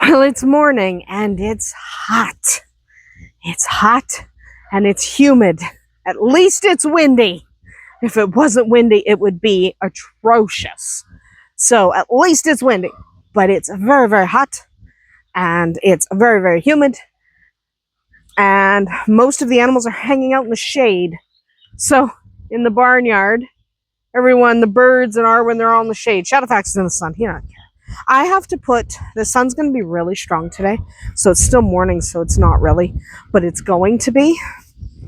Well, it's morning and it's hot. It's hot and it's humid. At least it's windy. If it wasn't windy, it would be atrocious. So at least it's windy, but it's very, very hot and it's very, very humid. And most of the animals are hanging out in the shade. So in the barnyard, everyone, the birds and Arwen, they're all in the shade. Shadowfax is in the sun. He doesn't care. I have to put, the sun's going to be really strong today. So it's still morning, so it's not really, but it's going to be.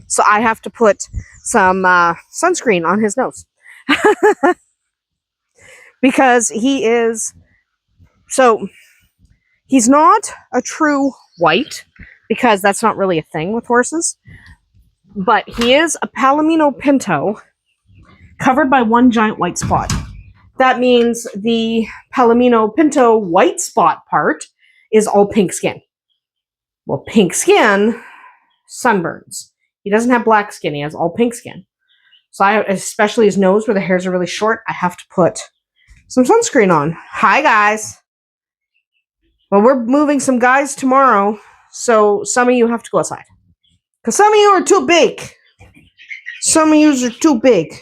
So I have to put some sunscreen on his nose. Because he is, so he's not a true white, because that's not really a thing with horses. But he is a Palomino Pinto covered by one giant white spot. That means the Palomino Pinto white spot part is all pink skin. Well, pink skin, sunburns. He doesn't have black skin. He has all pink skin. So especially his nose where the hairs are really short, I have to put some sunscreen on. Hi, guys. Well, we're moving some guys tomorrow, so some of you have to go outside. Because some of you are too big. Some of you are too big.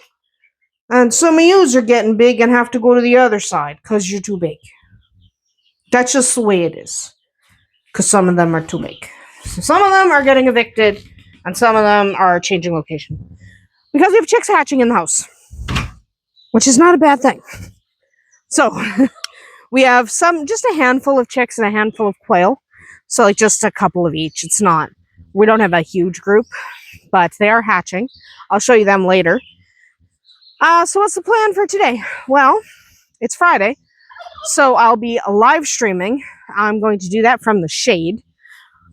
And some of you are getting big and have to go to the other side because you're too big. That's just the way it is. Because some of them are too big. So some of them are getting evicted, and some of them are changing location. Because we have chicks hatching in the house. Which is not a bad thing. So, we have just a handful of chicks and a handful of quail. So, like, just a couple of each. It's not, we don't have a huge group, but they are hatching. I'll show you them later. So what's the plan for today? Well, it's Friday, so I'll be live streaming. I'm going to do that from the shade.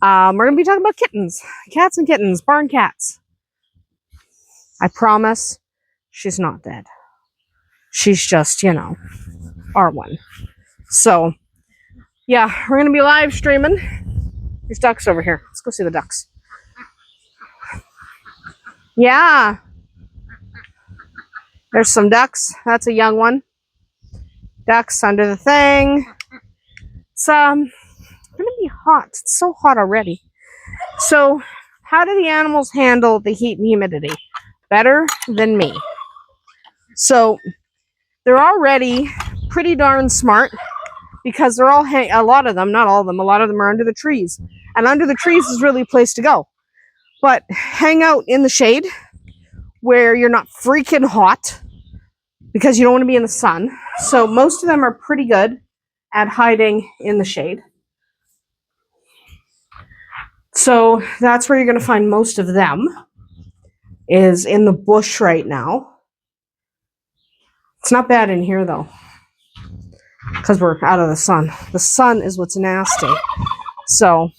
We're going to be talking about kittens, cats and kittens, barn cats. I promise she's not dead. She's just, our one. So, yeah, we're going to be live streaming. There's ducks over here. Let's go see the ducks. Yeah. There's some ducks. That's a young one. Ducks under the thing. It's going to be hot. It's so hot already. So, how do the animals handle the heat and humidity? Better than me. So, they're already pretty darn smart because they're all, a lot of them, not all of them, a lot of them are under the trees. And under the trees is really a place to go. But hang out in the shade where you're not freaking hot because you don't want to be in the sun. So most of them are pretty good at hiding in the shade. So that's where you're going to find most of them, is in the bush right now. It's not bad in here though, because we're out of the sun. The sun is what's nasty. So,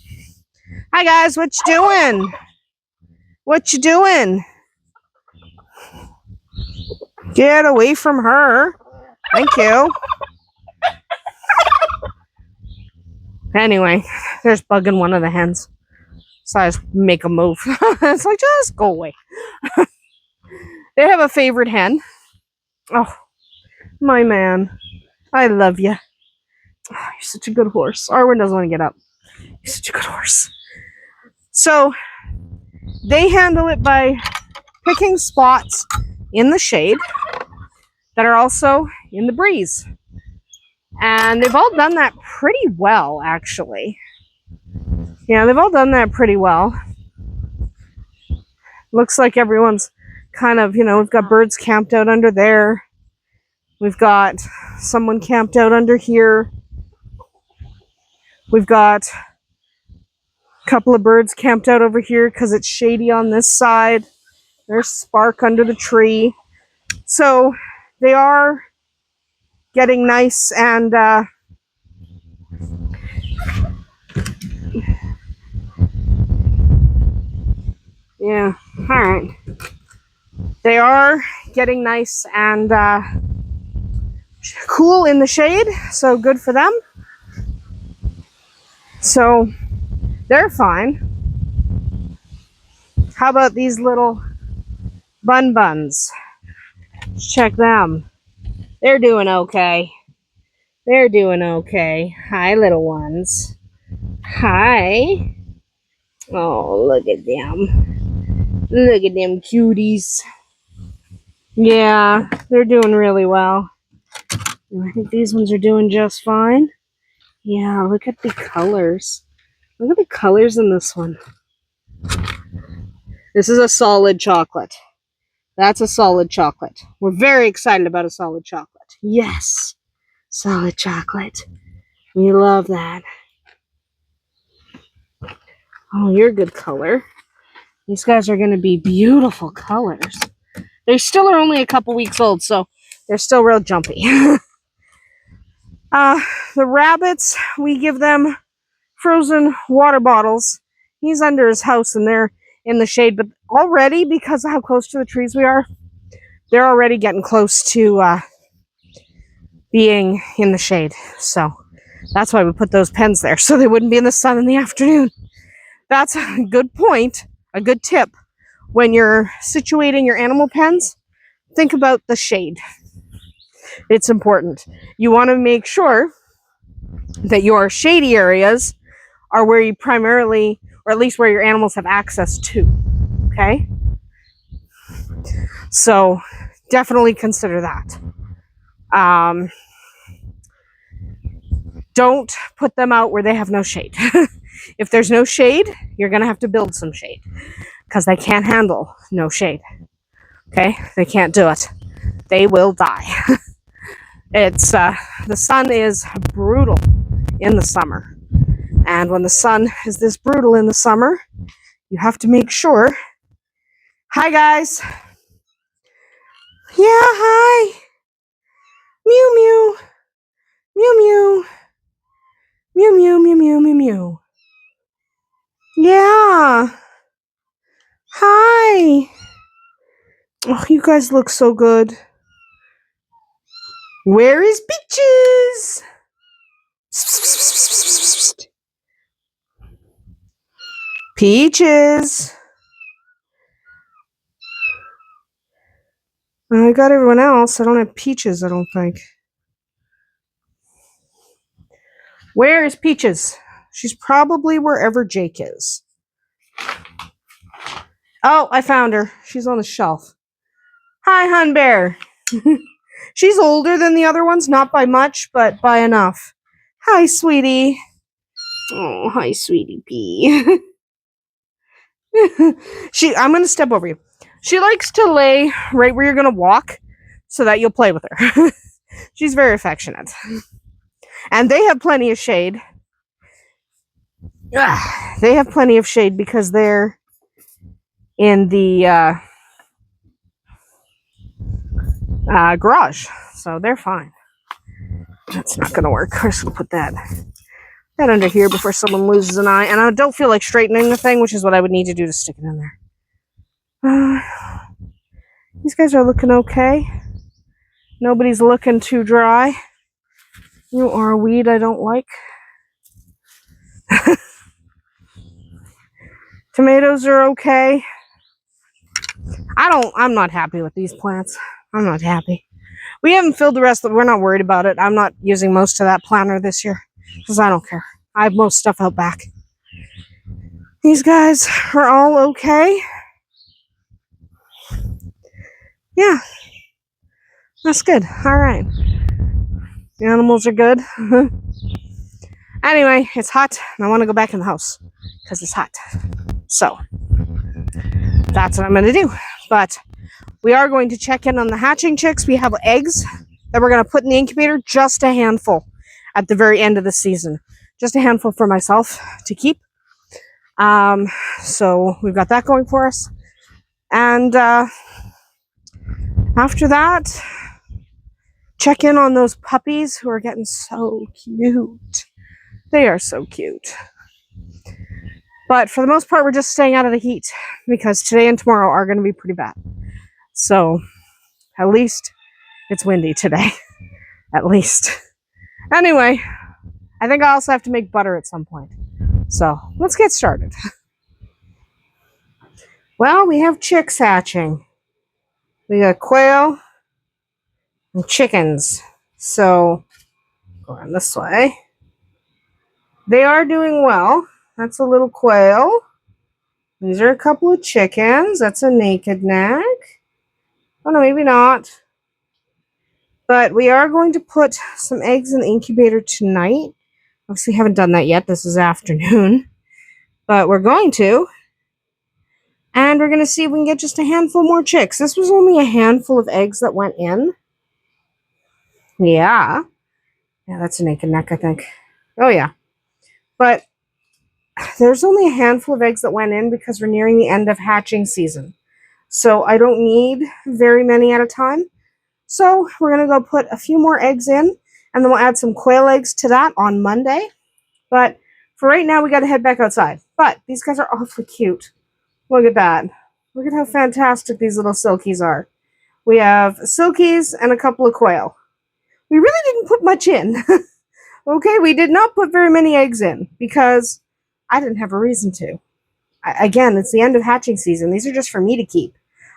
hi guys, what you doing? What you doing? Get away from her. Thank you. Anyway, there's bugging one of the hens. So I just make a move. It's like, just go away. They have a favorite hen. Oh, my man. I love you. Oh, you're such a good horse. Arwen doesn't want to get up. You're such a good horse. So, they handle it by picking spots in the shade that are also in the breeze. And they've all done that pretty well, actually. Yeah, they've all done that pretty well. Looks like everyone's kind of, we've got birds camped out under there. We've got someone camped out under here. We've got a couple of birds camped out over here because it's shady on this side. There's Spark under the tree. So they are getting nice and yeah, all right. They are getting nice and cool in the shade, so good for them. So they're fine. How about these little buns? Check them. They're doing okay. They're doing okay. Hi, little ones. Hi. Oh, look at them. Look at them cuties. Yeah, they're doing really well. I think these ones are doing just fine. Yeah, look at the colors. Look at the colors in this one. This is a solid chocolate. That's a solid chocolate. We're very excited about a solid chocolate. Yes, solid chocolate. We love that. Oh, you're a good color. These guys are going to be beautiful colors. They still are only a couple weeks old, so they're still real jumpy. The rabbits, we give them frozen water bottles. He's under his house and they're in the shade, but already, because of how close to the trees we are, they're already getting close to being in the shade. So that's why we put those pens there, so they wouldn't be in the sun in the afternoon. That's a good point, a good tip. When you're situating your animal pens, think about the shade. It's important. You want to make sure that your shady areas are where you primarily, or at least where your animals have access to. Okay? So definitely consider that. Don't put them out where they have no shade. If there's no shade, you're going to have to build some shade because they can't handle no shade. Okay? They can't do it. They will die. It's the sun is brutal in the summer. And when the sun is this brutal in the summer, you have to make sure. Hi, guys. Yeah, hi. Mew, mew. Mew, mew. Mew, mew, mew, mew, mew, mew. Yeah. Hi. Oh, you guys look so good. Where is Peaches? Peaches. I got everyone else. I don't have Peaches, I don't think. Where is Peaches? She's probably wherever Jake is. Oh, I found her. She's on the shelf. Hi, Hun Bear. She's older than the other ones, not by much, but by enough. Hi, sweetie. Oh, hi, sweetie pea. I'm going to step over you. She likes to lay right where you're going to walk so that you'll play with her. She's very affectionate. And they have plenty of shade. They have plenty of shade because they're in the garage. So they're fine. That's not going to work. We're just going to put that under here before someone loses an eye. And I don't feel like straightening the thing, which is what I would need to do to stick it in there. These guys are looking okay. Nobody's looking too dry. You are a weed I don't like. Tomatoes are okay. I'm not happy with these plants. I'm not happy. We haven't filled the rest of we're not worried about it. I'm not using most of that planter this year because I don't care. I have most stuff out back. These guys are all okay. Yeah. That's good. All right. The animals are good. Anyway, it's hot and I want to go back in the house because it's hot. So that's what I'm going to do. But we are going to check in on the hatching chicks. We have eggs that we're going to put in the incubator, just a handful at the very end of the season. Just a handful for myself to keep. So we've got that going for us. And after that, check in on those puppies who are getting so cute. They are so cute. But for the most part, we're just staying out of the heat because today and tomorrow are going to be pretty bad. So at least it's windy today. At least. Anyway, I think I also have to make butter at some point. So let's get started. Well, we have chicks hatching. We got quail and chickens. So going this way. They are doing well. That's a little quail. These are a couple of chickens. That's a naked neck. Oh, no, maybe not. But we are going to put some eggs in the incubator tonight. Obviously, haven't done that yet. This is afternoon. But we're going to. And we're going to see if we can get just a handful more chicks. This was only a handful of eggs that went in. Yeah. Yeah, that's a naked neck, I think. Oh, yeah. But there's only a handful of eggs that went in because we're nearing the end of hatching season. So I don't need very many at a time. So we're going to go put a few more eggs in, and then we'll add some quail eggs to that on Monday. But for right now, we got to head back outside. But these guys are awfully cute. Look at that. Look at how fantastic these little silkies are. We have silkies and a couple of quail. We really didn't put much in. Okay, we did not put very many eggs in because I didn't have a reason to. Again, it's the end of hatching season. These are just for me to keep.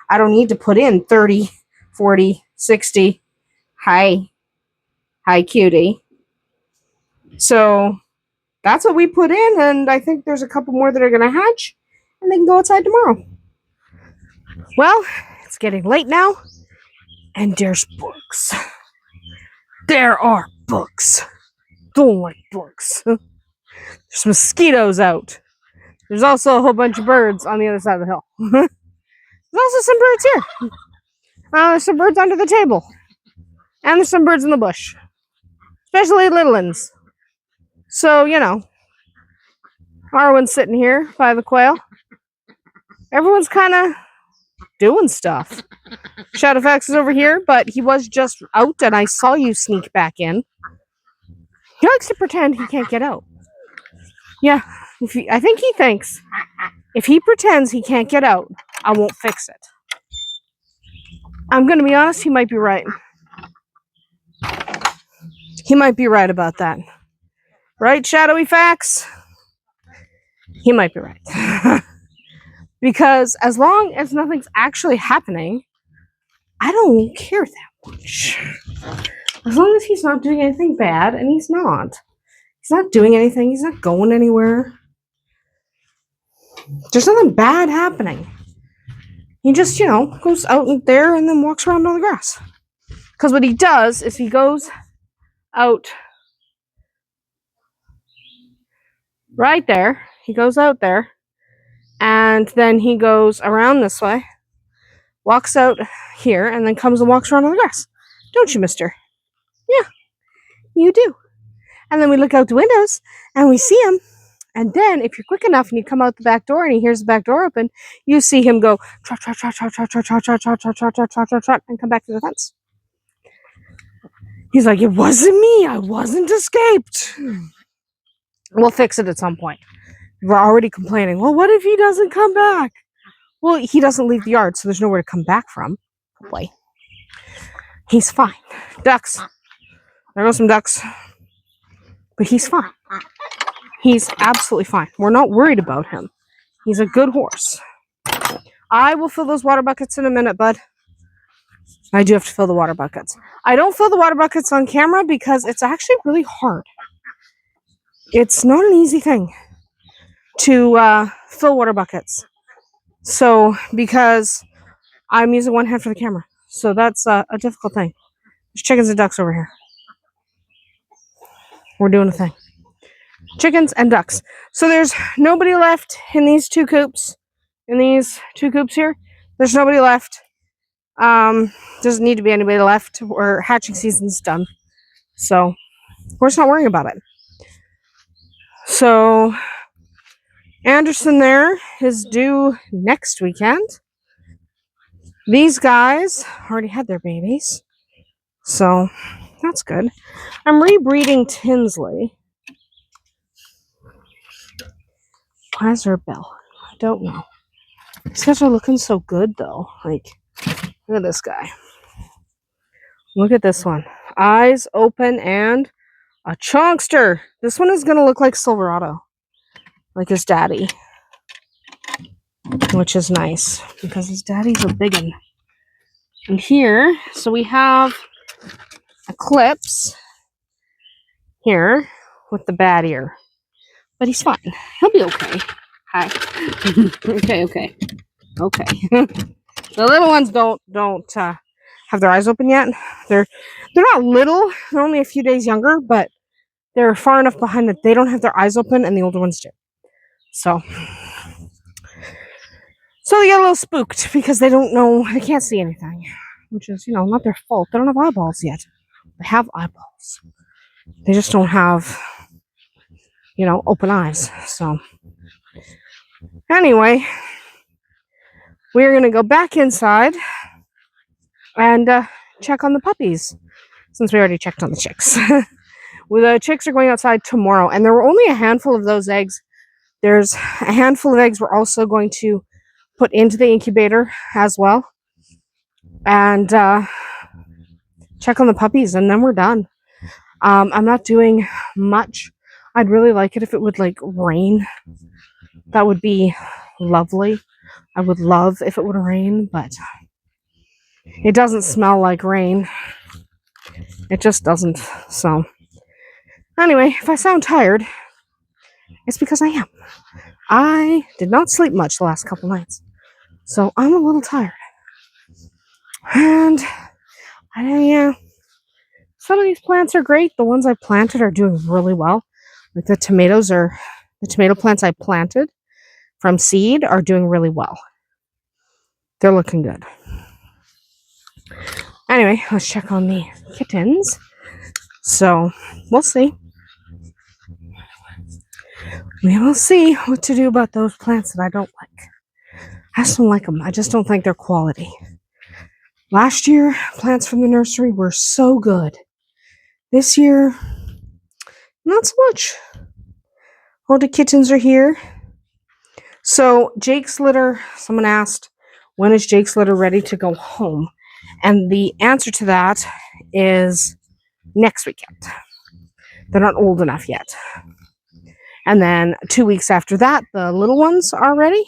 I don't need to put in 30, 40, 60. Hi, cutie. So that's what we put in, and I think there's a couple more that are going to hatch, and they can go outside tomorrow. Well, it's getting late now, and there's books. There are books. Don't like books. There's mosquitoes out. There's also a whole bunch of birds on the other side of the hill. There's also some birds here. There's some birds under the table. And there's some birds in the bush. Especially little ones. So, you know, Arwen's sitting here by the quail. Everyone's kind of doing stuff. Shadowfax is over here, but he was just out and I saw you sneak back in. He likes to pretend he can't get out. Yeah, I think he thinks if he pretends he can't get out, I won't fix it. I'm going to be honest, he might be right. He might be right about that. Right, Shadowy Fax? He might be right. Because as long as nothing's actually happening, I don't care that much. As long as he's not doing anything bad, and he's not. He's not doing anything. He's not going anywhere. There's nothing bad happening. He just, you know, goes out there and then walks around on the grass. Because what he does is he goes out right there. He goes out there. And then he goes around this way. Walks out here. And then comes and walks around on the grass. Don't you, mister? Yeah, you do. And then we look out the windows. And we see him. And then, if you're quick enough and you come out the back door and he hears the back door open, you see him go trot, trot, trot, trot, trot, trot, trot, trot, trot, trot, trot, trot, trot, trot, and come back to the fence. He's like, it wasn't me. I wasn't escaped. We'll fix it at some point. We're already complaining. Well, what if he doesn't come back? Well, he doesn't leave the yard, so there's nowhere to come back from. Boy. He's fine. Ducks. There go some ducks. But he's fine. He's absolutely fine. We're not worried about him. He's a good horse. I will fill those water buckets in a minute, bud. I do have to fill the water buckets. I don't fill the water buckets on camera because it's actually really hard. It's not an easy thing to fill water buckets. So, because I'm using one hand for the camera. So that's a difficult thing. There's chickens and ducks over here. We're doing a thing. Chickens and ducks. So there's nobody left in these two coops. In these two coops here, there's nobody left. Doesn't need to be anybody left. Or hatching season's done. So we're just not worrying about it. So Andersen there is due next weekend. These guys already had their babies. So that's good. I'm rebreeding Tinsley. Why is there a bell? I don't know. These guys are looking so good, though. Like, look at this guy. Look at this one. Eyes open and a chonkster. This one is going to look like Silverado. Like his daddy. Which is nice. Because his daddy's a big one. And here, so we have a clips here with the bad ear. but he's fine. He'll be okay. Hi. Okay. The little ones don't have their eyes open yet. They're not little. They're only a few days younger, but they're far enough behind that they don't have their eyes open, and the older ones do. So they get a little spooked because they don't know, they can't see anything, which is, not their fault. They don't have eyeballs yet. They have eyeballs. They just don't have, open eyes. So anyway, we're going to go back inside and check on the puppies, since we already checked on the chicks. Well, the chicks are going outside tomorrow, and there were only a handful of those eggs. There's a handful of eggs we're also going to put into the incubator as well, and check on the puppies, and then we're done. I'm not doing much. I'd really like it if it would rain. That would be lovely. I would love if it would rain, but it doesn't smell like rain. It just doesn't. So anyway, if I sound tired, it's because I am. I did not sleep much the last couple nights, so I'm a little tired. And some of these plants are great. The ones I planted are doing really well. Like the tomato plants I planted from seed are doing really well. They're looking good. Anyway, let's check on the kittens. So we'll see. We will see what to do about those plants that I don't like. I just don't like them. I just don't think they're quality. Last year, plants from the nursery were so good. This year, not so much. All the kittens are here. So Jake's litter, someone asked, when is Jake's litter ready to go home? And the answer to that is next weekend. They're not old enough yet. And then 2 weeks after that, the little ones are ready.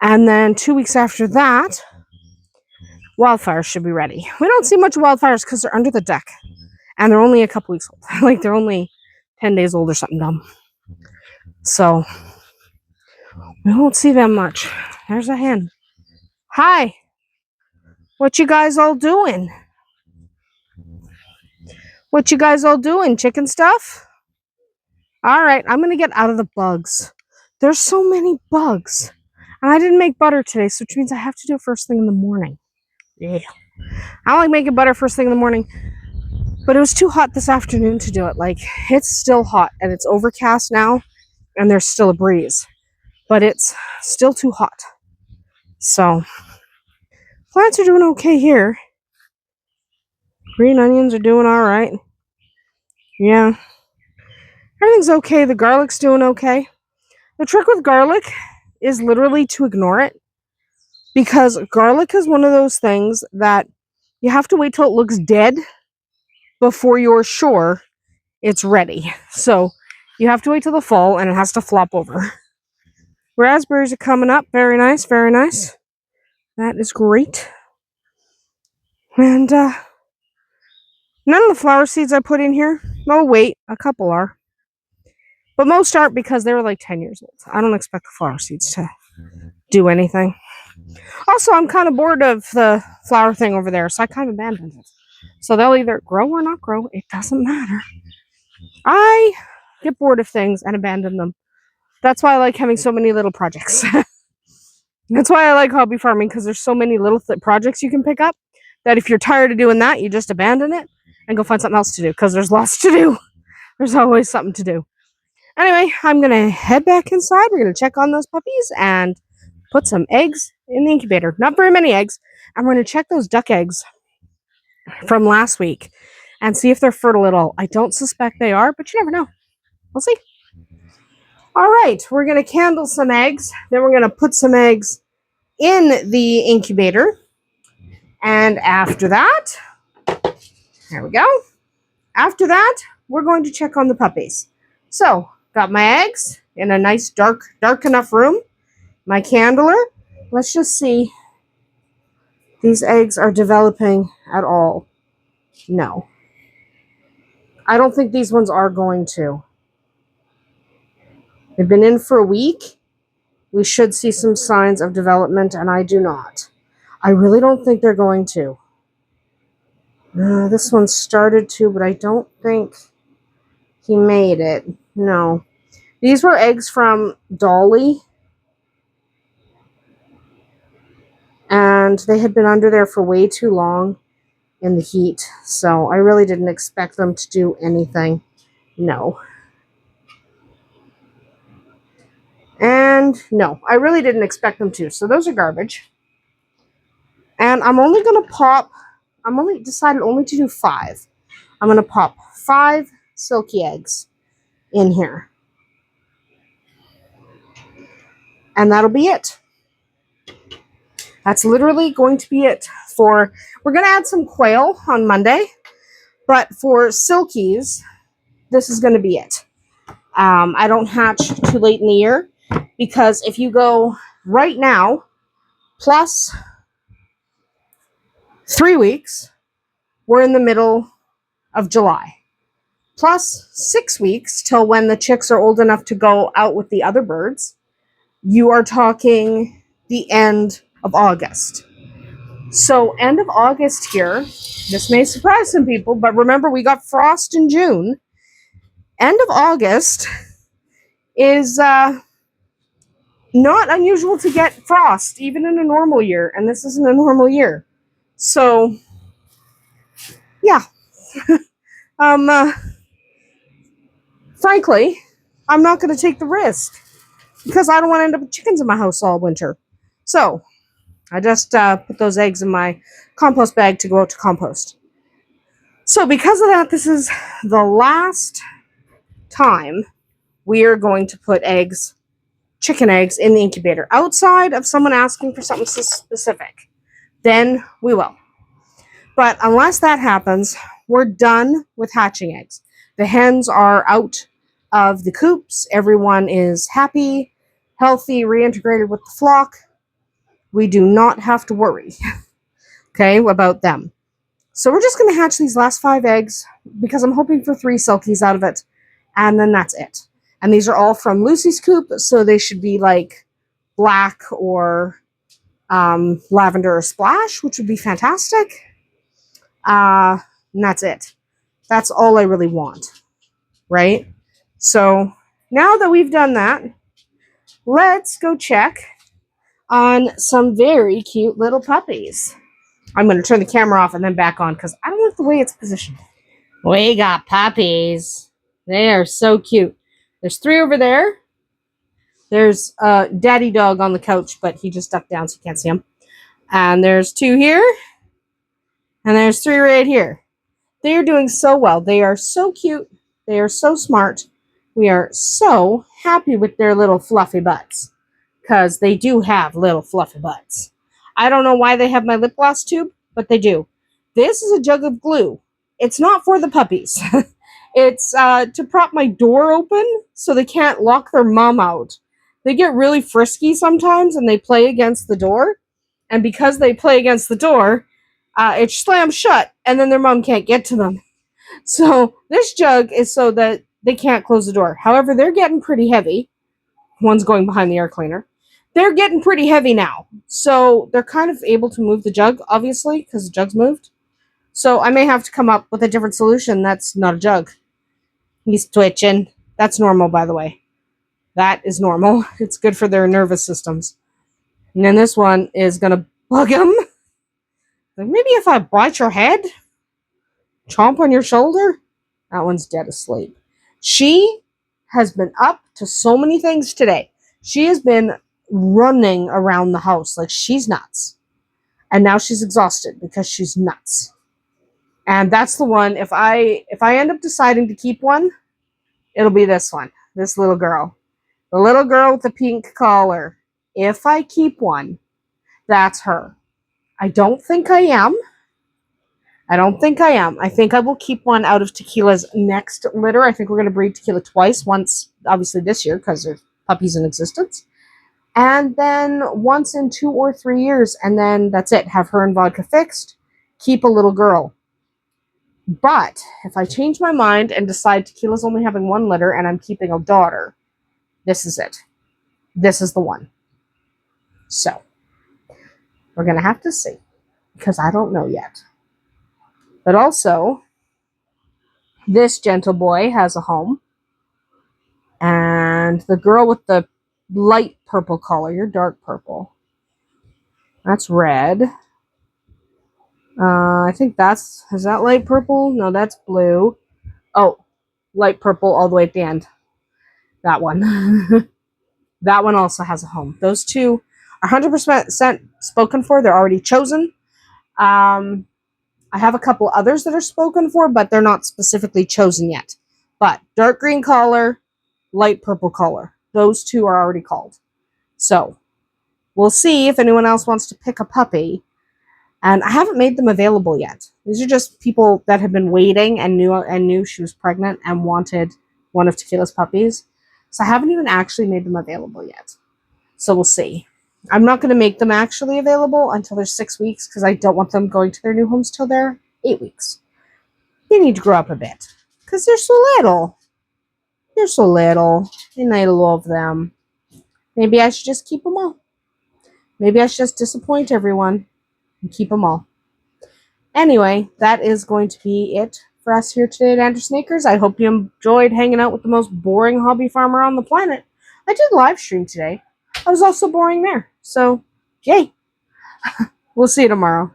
And then 2 weeks after that, wildfires should be ready. We don't see much wildfires because they're under the deck. And they're only a couple weeks old. They're only 10 days old or something dumb. So we won't see them much. There's a hen. Hi. What you guys all doing? What you guys all doing? Chicken stuff? All right, I'm going to get out of the bugs. There's so many bugs. And I didn't make butter today, so which means I have to do it first thing in the morning. Yeah. I don't like making butter first thing in the morning. But it was too hot this afternoon to do it. It's still hot, and it's overcast now, and there's still a breeze. But it's still too hot. So, plants are doing okay here. Green onions are doing all right. Yeah. Everything's okay. The garlic's doing okay. The trick with garlic is literally to ignore it. Because garlic is one of those things that you have to wait till it looks dead before you're sure it's ready. So, you have to wait till the fall, and it has to flop over. Raspberries are coming up. Very nice, very nice. That is great. And none of the flower seeds I put in here. Oh, wait, a couple are. But most aren't because they were 10 years old. I don't expect the flower seeds to do anything. Also, I'm kind of bored of the flower thing over there, so I kind of abandoned it. So they'll either grow or not grow. It doesn't matter. I get bored of things and abandon them. That's why I like having so many little projects. That's why I like hobby farming, because there's so many little projects you can pick up that if you're tired of doing that, you just abandon it and go find something else to do, because there's lots to do. There's always something to do. Anyway, I'm going to head back inside. We're going to check on those puppies and put some eggs in the incubator. Not very many eggs. I'm going to check those duck eggs from last week and see if they're fertile at all. I don't suspect they are, but you never know. We'll see. All right, we're going to candle some eggs. Then we're going to put some eggs in the incubator. And after that, there we go. After that, we're going to check on the puppies. So, got my eggs in a nice dark enough room. My candler. Let's just see. These eggs are developing at all. No. I don't think these ones are going to. They've been in for a week. We should see some signs of development, and I do not. I really don't think they're going to. This one started to, but I don't think he made it. No. These were eggs from Dolly, and they had been under there for way too long in the heat, so I really didn't expect them to do anything. No. And no, I really didn't expect them to, so those are garbage. And I'm only decided only to do 5. I'm going to pop 5 Silkie eggs in here. And that'll be it. That's literally going to be it for, we're going to add some quail on Monday, but for Silkies, this is going to be it. I don't hatch too late in the year, because if you go right now, plus 3 weeks, we're in the middle of July. Plus 6 weeks till when the chicks are old enough to go out with the other birds, you are talking the end of August. So end of August here, this may surprise some people, but remember we got frost in June. End of August is not unusual to get frost, even in a normal year, and this isn't a normal year. So, yeah. Frankly, I'm not going to take the risk, because I don't want to end up with chickens in my house all winter. So, I just put those eggs in my compost bag to go out to compost. So because of that, this is the last time we are going to put eggs, chicken eggs, in the incubator. Outside of someone asking for something specific, then we will. But unless that happens, we're done with hatching eggs. The hens are out of the coops. Everyone is happy, healthy, reintegrated with the flock. We do not have to worry, okay, about them. So we're just going to hatch these last 5 eggs, because I'm hoping for 3 Silkies out of it, and then that's it. And these are all from Lucy's coop, so they should be like black or lavender or splash, which would be fantastic. And that's it. That's all I really want, right? So now that we've done that, let's go check on some very cute little puppies. I'm going to turn the camera off and then back on, because I don't like the way it's positioned. We got puppies. They are so cute. There's 3 over there. There's a daddy dog on the couch, but he just ducked down so you can't see him. And there's 2 here. And there's 3 right here. They are doing so well. They are so cute. They are so smart. We are so happy with their little fluffy butts, because they do have little fluffy butts. I don't know why they have my lip gloss tube, but they do. This is a jug of glue. It's not for the puppies. It's to prop my door open so they can't lock their mom out. They get really frisky sometimes and they play against the door. And because they play against the door, it slams shut and then their mom can't get to them. So this jug is so that they can't close the door. However, they're getting pretty heavy. One's going behind the air cleaner. They're getting pretty heavy now. So they're kind of able to move the jug, obviously, because the jug's moved. So I may have to come up with a different solution that's not a jug. He's twitching. That's normal, by the way. That is normal. It's good for their nervous systems. And then this one is going to bug him. Like, maybe if I bite your head, chomp on your shoulder. That one's dead asleep. She has been up to so many things today. She has been running around the house like she's nuts. And now she's exhausted because she's nuts. And that's the one, if I end up deciding to keep one, it'll be this one. This little girl. The little girl with the pink collar. If I keep one, that's her. I don't think I am. I think I will keep one out of Tequila's next litter. I think we're going to breed Tequila twice. Once, obviously, this year because there's puppies in existence. And then once in 2 or 3 years. And then that's it. Have her and Vodka fixed. Keep a little girl. But if I change my mind and decide Tequila's only having 1 litter and I'm keeping a daughter, this is it. This is the one. So, we're going to have to see, because I don't know yet. But also, this gentle boy has a home. And the girl with the light purple color, you're dark purple. That's red. I think is that light purple? No, that's blue. Oh, light purple all the way at the end. That one. That one also has a home. Those two are 100% spoken for. They're already chosen. I have a couple others that are spoken for, but they're not specifically chosen yet. But dark green collar, light purple collar. Those two are already called. So, we'll see if anyone else wants to pick a puppy. And I haven't made them available yet. These are just people that have been waiting and knew she was pregnant and wanted one of Tequila's puppies. So I haven't even actually made them available yet. So we'll see. I'm not going to make them actually available until they're 6 weeks because I don't want them going to their new homes till they're 8 weeks. They need to grow up a bit because they're so little. They're so little and I love them. Maybe I should just keep them all. Maybe I should just disappoint everyone and keep them all. Anyway, that is going to be it for us here today at Andersen Acres. I hope you enjoyed hanging out with the most boring hobby farmer on the planet. I did live stream today. I was also boring there. So, yay. We'll see you tomorrow.